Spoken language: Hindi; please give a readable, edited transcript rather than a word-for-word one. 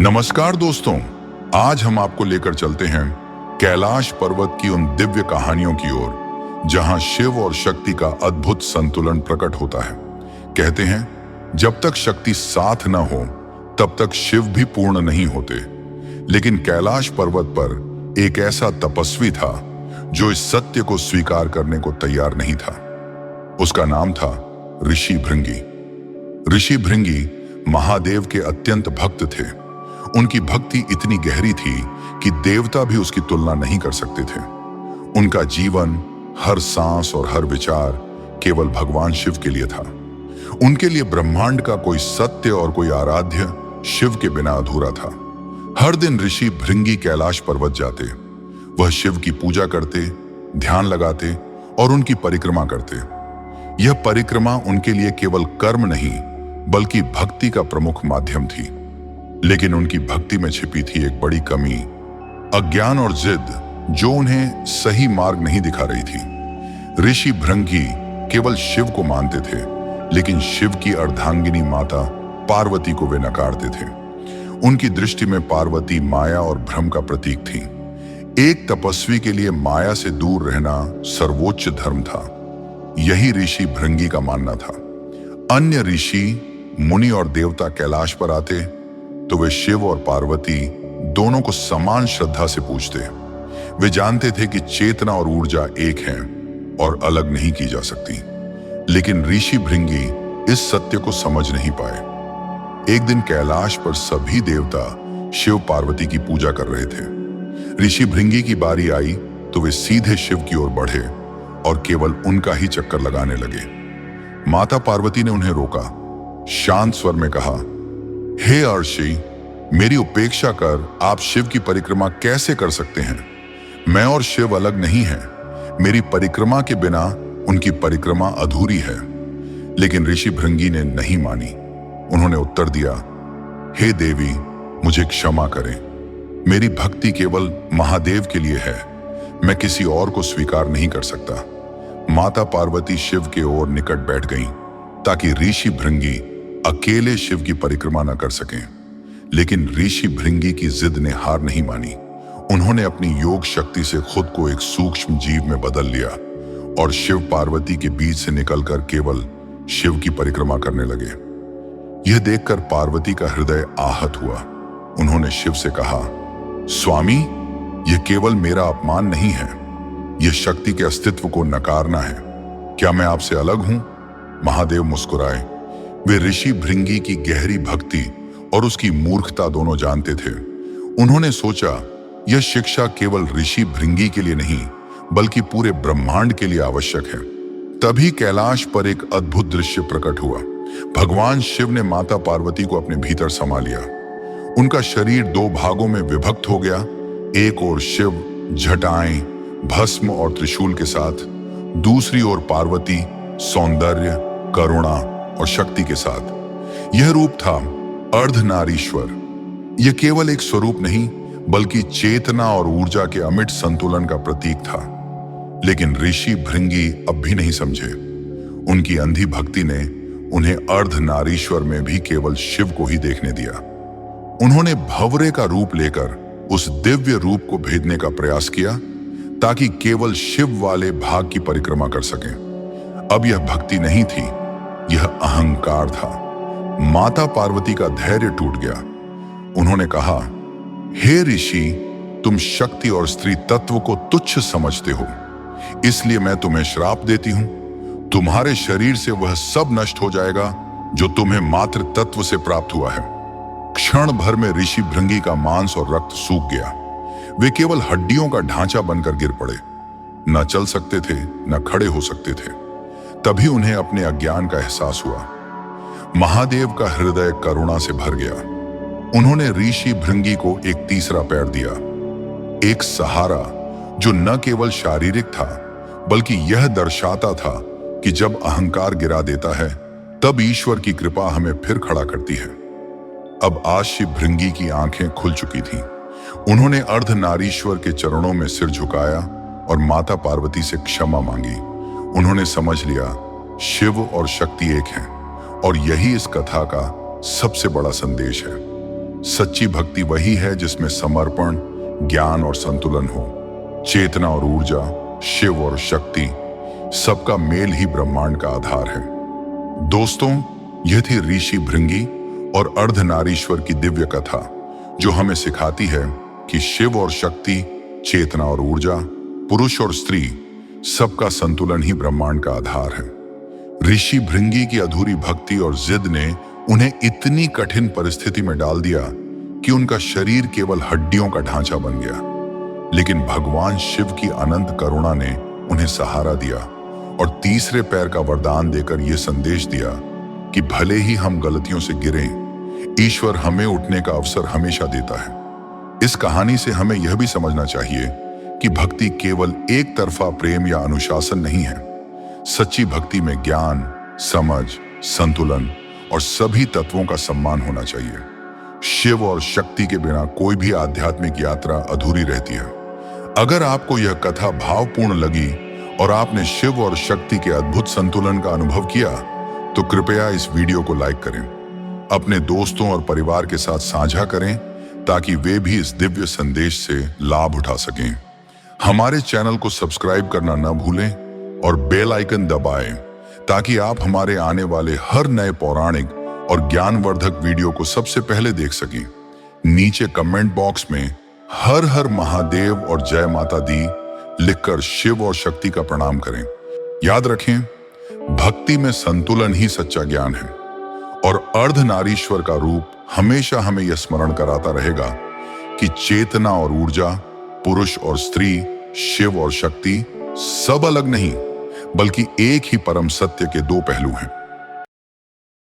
नमस्कार दोस्तों, आज हम आपको लेकर चलते हैं कैलाश पर्वत की उन दिव्य कहानियों की ओर जहां शिव और शक्ति का अद्भुत संतुलन प्रकट होता है। कहते हैं जब तक शक्ति साथ न हो तब तक शिव भी पूर्ण नहीं होते। लेकिन कैलाश पर्वत पर एक ऐसा तपस्वी था जो इस सत्य को स्वीकार करने को तैयार नहीं था। उसका नाम था ऋषि भृंगी। ऋषि भृंगी महादेव के अत्यंत भक्त थे। उनकी भक्ति इतनी गहरी थी कि देवता भी उसकी तुलना नहीं कर सकते थे। उनका जीवन, हर सांस और हर विचार केवल भगवान शिव के लिए था। उनके लिए ब्रह्मांड का कोई सत्य और कोई आराध्य शिव के बिना अधूरा था। हर दिन ऋषि भृंगी कैलाश पर्वत जाते। वह शिव की पूजा करते, ध्यान लगाते और उनकी परिक्रमा करते। यह परिक्रमा उनके लिए केवल कर्म नहीं बल्कि भक्ति का प्रमुख माध्यम थी। लेकिन उनकी भक्ति में छिपी थी एक बड़ी कमी, अज्ञान और जिद जो उन्हें सही मार्ग नहीं दिखा रही थी। ऋषि भृंगी केवल शिव को मानते थे, लेकिन शिव की अर्धांगिनी माता पार्वती को वे नकारते थे। उनकी दृष्टि में पार्वती माया और भ्रम का प्रतीक थी। एक तपस्वी के लिए माया से दूर रहना सर्वोच्च धर्म था। यही ऋषि भृंगी का मानना था। अन्य ऋषि, मुनि और देवता कैलाश पर आते तो वे शिव और पार्वती दोनों को समान श्रद्धा से पूजते। वे जानते थे कि चेतना और ऊर्जा एक हैं और अलग नहीं की जा सकती। लेकिन ऋषि भृंगी इस सत्य को समझ नहीं पाए। एक दिन कैलाश पर सभी देवता शिव पार्वती की पूजा कर रहे थे। ऋषि भृंगी की बारी आई तो वे सीधे शिव की ओर बढ़े और केवल उनका ही चक्कर लगाने लगे। माता पार्वती ने उन्हें रोका, शांत स्वर में कहा, हे अर्षि, मेरी उपेक्षा कर आप शिव की परिक्रमा कैसे कर सकते हैं? मैं और शिव अलग नहीं हैं। मेरी परिक्रमा के बिना उनकी परिक्रमा अधूरी है। लेकिन ऋषि भृंगी ने नहीं मानी। उन्होंने उत्तर दिया, हे देवी, मुझे क्षमा करें। मेरी भक्ति केवल महादेव के लिए है। मैं किसी और को स्वीकार नहीं कर सकता। माता पार्वती शिव के ओर निकट बैठ गईं ताकि ऋषि भृंगी अकेले शिव की परिक्रमा न कर सकें। लेकिन ऋषि भृंगी की जिद ने हार नहीं मानी। उन्होंने अपनी योग शक्ति से खुद को एक सूक्ष्म जीव में बदल लिया और शिव पार्वती के बीच से निकलकर केवल शिव की परिक्रमा करने लगे। यह देखकर पार्वती का हृदय आहत हुआ। उन्होंने शिव से कहा, स्वामी, यह केवल मेरा अपमान नहीं है, यह शक्ति के अस्तित्व को नकारना है। क्या मैं आपसे अलग हूं? महादेव मुस्कुराए। वे ऋषि भृंगी की गहरी भक्ति और उसकी मूर्खता दोनों जानते थे। उन्होंने सोचा, यह शिक्षा केवल ऋषि भृंगी के लिए नहीं बल्कि पूरे ब्रह्मांड के लिए आवश्यक है। तभी कैलाश पर एक अद्भुत दृश्य प्रकट हुआ। भगवान शिव ने माता पार्वती को अपने भीतर समा लिया। उनका शरीर दो भागों में विभक्त हो गया। एक ओर शिव जटाएं, भस्म और त्रिशूल के साथ, दूसरी ओर पार्वती सौंदर्य, करुणा और शक्ति के साथ। यह रूप था अर्धनारीश्वर। यह केवल एक स्वरूप नहीं बल्कि चेतना और ऊर्जा के अमिट संतुलन का प्रतीक था। लेकिन ऋषि भृंगी अब भी नहीं समझे। उनकी अंधी भक्ति ने उन्हें अर्धनारीश्वर में भी केवल शिव को ही देखने दिया। उन्होंने भंवरे का रूप लेकर उस दिव्य रूप को भेदने का प्रयास किया ताकि केवल शिव वाले भाग की परिक्रमा कर सकें। अब यह भक्ति नहीं थी, यह अहंकार था। माता पार्वती का धैर्य टूट गया। उन्होंने कहा, हे ऋषि, तुम शक्ति और स्त्री तत्व को तुच्छ समझते हो, इसलिए मैं तुम्हें श्राप देती हूं। तुम्हारे शरीर से वह सब नष्ट हो जाएगा जो तुम्हें मातृ तत्व से प्राप्त हुआ है। क्षण भर में ऋषि भृंगी का मांस और रक्त सूख गया। वे केवल हड्डियों का ढांचा बनकर गिर पड़े। न चल सकते थे, न खड़े हो सकते थे। तभी उन्हें अपने अज्ञान का एहसास हुआ। महादेव का हृदय करुणा से भर गया। उन्होंने ऋषि भृंगी को एक तीसरा पैर दिया, एक सहारा जो न केवल शारीरिक था बल्कि यह दर्शाता था कि जब अहंकार गिरा देता है तब ईश्वर की कृपा हमें फिर खड़ा करती है। अब आज शिव भृंगी की आंखें खुल चुकी थीं। उन्होंने अर्धनारीश्वर के चरणों में सिर झुकाया और माता पार्वती से क्षमा मांगी। उन्होंने समझ लिया, शिव और शक्ति एक हैं और यही इस कथा का सबसे बड़ा संदेश है। सच्ची भक्ति वही है जिसमें समर्पण, ज्ञान और संतुलन हो। चेतना और ऊर्जा, शिव और शक्ति, सबका मेल ही ब्रह्मांड का आधार है। दोस्तों, यह थी ऋषि भृंगी और अर्धनारीश्वर की दिव्य कथा, जो हमें सिखाती है कि शिव और शक्ति, चेतना और ऊर्जा, पुरुष और स्त्री, सबका संतुलन ही ब्रह्मांड का आधार है। ऋषि भृंगी की अधूरी भक्ति और जिद ने उन्हें इतनी कठिन परिस्थिति में डाल दिया कि उनका शरीर केवल हड्डियों का ढांचा बन गया। लेकिन भगवान शिव की अनंत करुणा ने उन्हें सहारा दिया और तीसरे पैर का वरदान देकर यह संदेश दिया कि भले ही हम गलतियों से गिरें, ईश्वर हमें उठने का अवसर हमेशा देता है। इस कहानी से हमें यह भी समझना चाहिए कि भक्ति केवल एक तरफा प्रेम या अनुशासन नहीं है। सच्ची भक्ति में ज्ञान, समझ, संतुलन और सभी तत्वों का सम्मान होना चाहिए। शिव और शक्ति के बिना कोई भी आध्यात्मिक यात्रा अधूरी रहती है। अगर आपको यह कथा भावपूर्ण लगी और आपने शिव और शक्ति के अद्भुत संतुलन का अनुभव किया, तो कृपया इस वीडियो को लाइक करें, अपने दोस्तों और परिवार के साथ साझा करें ताकि वे भी इस दिव्य संदेश से लाभ उठा सकें। हमारे चैनल को सब्सक्राइब करना न भूलें और बेल आइकन दबाएं ताकि आप हमारे आने वाले हर नए पौराणिक और ज्ञानवर्धक वीडियो को सबसे पहले देख सकें। नीचे कमेंट बॉक्स में हर हर महादेव और जय माता दी लिखकर शिव और शक्ति का प्रणाम करें। याद रखें, भक्ति में संतुलन ही सच्चा ज्ञान है और अर्धनारीश्वर का रूप हमेशा हमें यह स्मरण कराता रहेगा कि चेतना और ऊर्जा, पुरुष और स्त्री, शिव और शक्ति सब अलग नहीं, बल्कि एक ही परम सत्य के दो पहलू हैं।